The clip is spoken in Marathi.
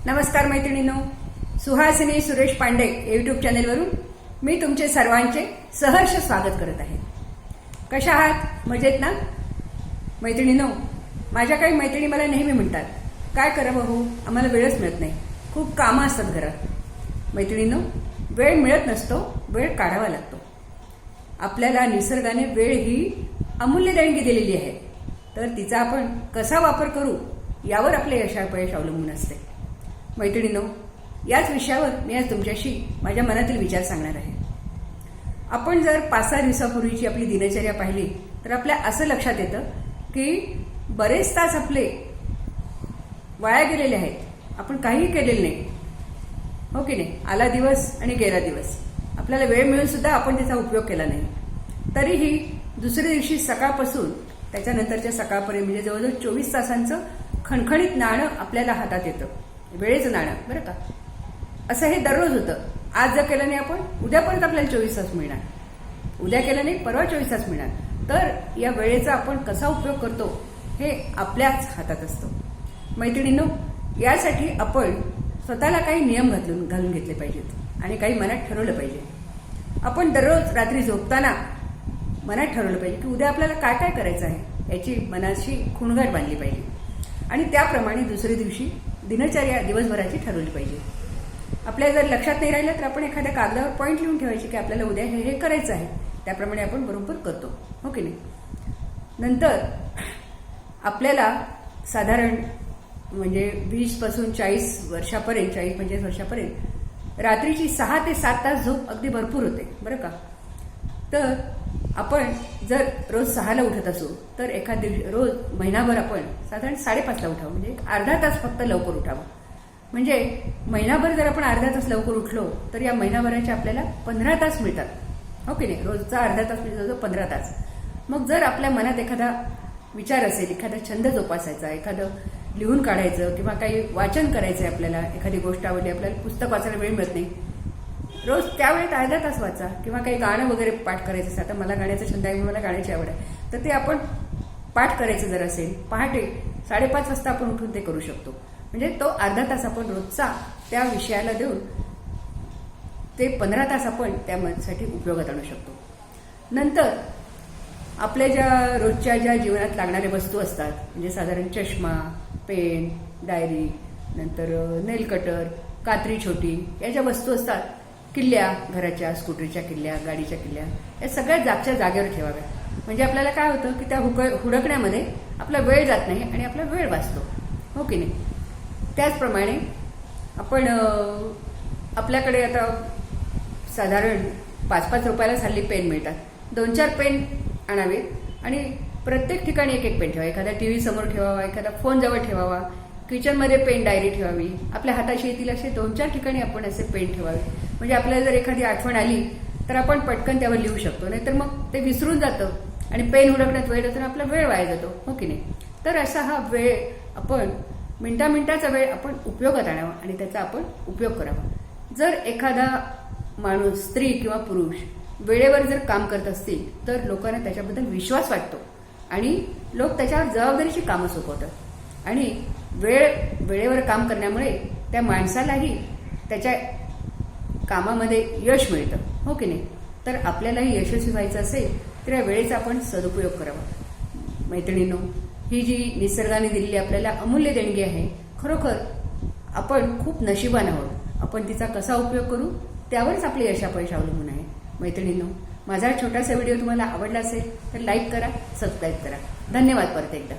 नमस्कार मैत्रिणींनो, सुहासिनी सुरेश पांडे यूट्यूब चॅनेलवरून मी तुमचे सर्वांचे सहर्ष स्वागत करत आहे। कशा आहात? मजेत ना मैत्रिणींनो? माझ्या काही मैत्रिणी मला नेहमी म्हणतात, काय करावं हो, आम्हाला वेळच मिळत नाही, खूप कामं असतात घरात। मैत्रिणींनो, वेळ मिळत नसतो, वेळ काढावा लागतो। आपल्याला निसर्गाने वेळ ही अमूल्य देणगी दिलेली आहे, तर तिचा आपण कसा वापर करू यावर आपले यशापयश अवलंबून असते। मैत्रिणींनो, याच विषयावर मी आज तुमच्याशी माझ्या मनातील विचार सांगणार आहे। आपण जर 5-6 दिवसापूर्वीची आपली दिनचर्या पाहिली तर आपल्या असं लक्षात येतं की बरेच तास आपले वाया गेलेले आहेत, आपण काहीही केलेलं नाही, हो की नाही? आला दिवस आणि गेला दिवस, आपल्याला वेळ मिळून सुद्धा आपण त्याचा उपयोग केला नाही। तरीही दुसऱ्या दिवशी सकाळपासून त्याच्यानंतरच्या सकाळपर्यंत म्हणजे जवळजवळ 24 तासांचं खणखणीत नाणं आपल्याला हातात येतं, वेळेचं नाणं, बरं का? असं हे दररोज होतं। आज जर केलं नाही आपण, उद्या परत आपल्याला 24 तास मिळणार, उद्या केलं नाही परवा 24 तास मिळणार। तर या वेळेचा आपण कसा उपयोग करतो हे आपल्याच हातात असतं। मैत्रिणींनो, यासाठी आपण स्वतःला काही नियम घालून घेतले पाहिजेत आणि काही मनात ठरवलं पाहिजे। आपण दररोज रात्री झोपताना मनात ठरवलं पाहिजे की उद्या आपल्याला काय काय करायचं आहे, याची मनाशी खुणगाठ बांधली पाहिजे आणि त्याप्रमाणे दुसऱ्या दिवशी दिनचर्या दिवसभराची ठरवली पाहिजे। आपल्या जर लक्षात नाही राहिलं तर आपण एखाद्या कागदावर पॉईंट लिहून ठेवायचे की आपल्याला उद्या हे करायचं आहे, त्याप्रमाणे आपण बरोबर करतो, हो की नाही? नंतर आपल्याला साधारण म्हणजे 20 पासून 40 वर्षापर्यंत, 40-45 वर्षापर्यंत रात्रीची 6 ते 7 तास झोप अगदी भरपूर होते, बरं का? तर आपण जर रोज 6ला उठत असू तर रोज महिनाभर आपण साधारण 5:30ला उठावं, म्हणजे एक अर्धा तास फक्त लवकर उठावं। म्हणजे महिनाभर जर आपण अर्धा तास लवकर उठलो तर या महिनाभराचे आपल्याला 15 तास मिळतात, हो की नाही? रोजचा अर्धा तास म्हणजे 15 तास। मग जर आपल्या मनात एखादा विचार असेल, एखादा छंद जोपासायचा, एखादं लिहून काढायचं किंवा काही वाचन करायचंय, आपल्याला एखादी गोष्ट आवडली, आपल्याला पुस्तक वाचायला वेळ मिळत नाही, रोज त्यावेळेत अर्धा तास वाचा किंवा काही गाणं वगैरे पाठ करायचं असेल, आता मला गाण्याचा छंद आहे, मला गाण्याची आवड आहे, तर ते आपण पाठ करायचं जर असेल, पहाटे 5:30 वाजता आपण उठून ते करू शकतो। म्हणजे तो अर्धा तास आपण रोजचा त्या विषयाला देऊन ते 15 तास आपण त्यासाठी उपयोगात आणू शकतो। नंतर आपल्या रोजच्या ज्या जीवनात लागणाऱ्या वस्तू असतात, म्हणजे साधारण चष्मा, पेन, डायरी, नंतर नेल कटर, कात्री छोटी, या ज्या वस्तू असतात, किल्ल्या, घराच्या, स्कूटरच्या किल्ल्या, गाडीच्या किल्ल्या, या सगळ्या जागच्या जागेवर ठेवाव्या। म्हणजे आपल्याला काय होतं की त्या हुडकण्यामध्ये आपला वेळ जात नाही आणि आपला वेळ वाचतो, हो की नाही? त्याचप्रमाणे आपण आपल्याकडे आता साधारण 5-5 रुपयाला हल्ली पेन मिळतात, 2-4 पेन आणावेत आणि प्रत्येक ठिकाणी एक पेन ठेवा, एखाद्या टीव्ही समोर ठेवावा, एखादा फोन जवळ ठेवावा, किचनमध्ये पेन डायरी ठेवावी, आपल्या हाताशी येतील असे 2-4 ठिकाणी आपण असे पेन ठेवावे। म्हणजे आपल्याला जर एखादी आठवण आली तर आपण पटकन त्यावर लिहू शकतो, नाहीतर मग ते विसरून जातं आणि पेन हुडकण्यात वेळ जातो, आपला वेळ वाया जातो, हो की नाही? तर असा हा वेळ आपण मिनिटाचा वेळ आपण उपयोगात आणावा आणि त्याचा आपण उपयोग करावा। जर एखादा माणूस, स्त्री किंवा पुरुष वेळेवर जर काम करत असतील तर लोकांना त्याच्याबद्दल विश्वास वाटतो आणि लोक त्याच्यावर जबाबदारीची कामं सोपवतात आणि वेळेवर काम करण्यामुळे त्या माणसालाही त्याच्या कामामध्ये यश मिळतं, हो की नाही? तर आपल्यालाही यशस्वी व्हायचं असेल तर या वेळेचा आपण सदुपयोग करावा। मैत्रिणींनो, ही जी निसर्गाने दिलेली आपल्याला अमूल्य देणगी आहे, खरोखर आपण खूप नशिबान आहोत। आपण तिचा कसा उपयोग करू त्यावरच आपले यशापयश अवलंबून आहे। मैत्रिणींनो, माझा छोटासा व्हिडिओ तुम्हाला आवडला असेल तर लाईक करा, सबस्क्राईब करा। धन्यवाद परत एकदा।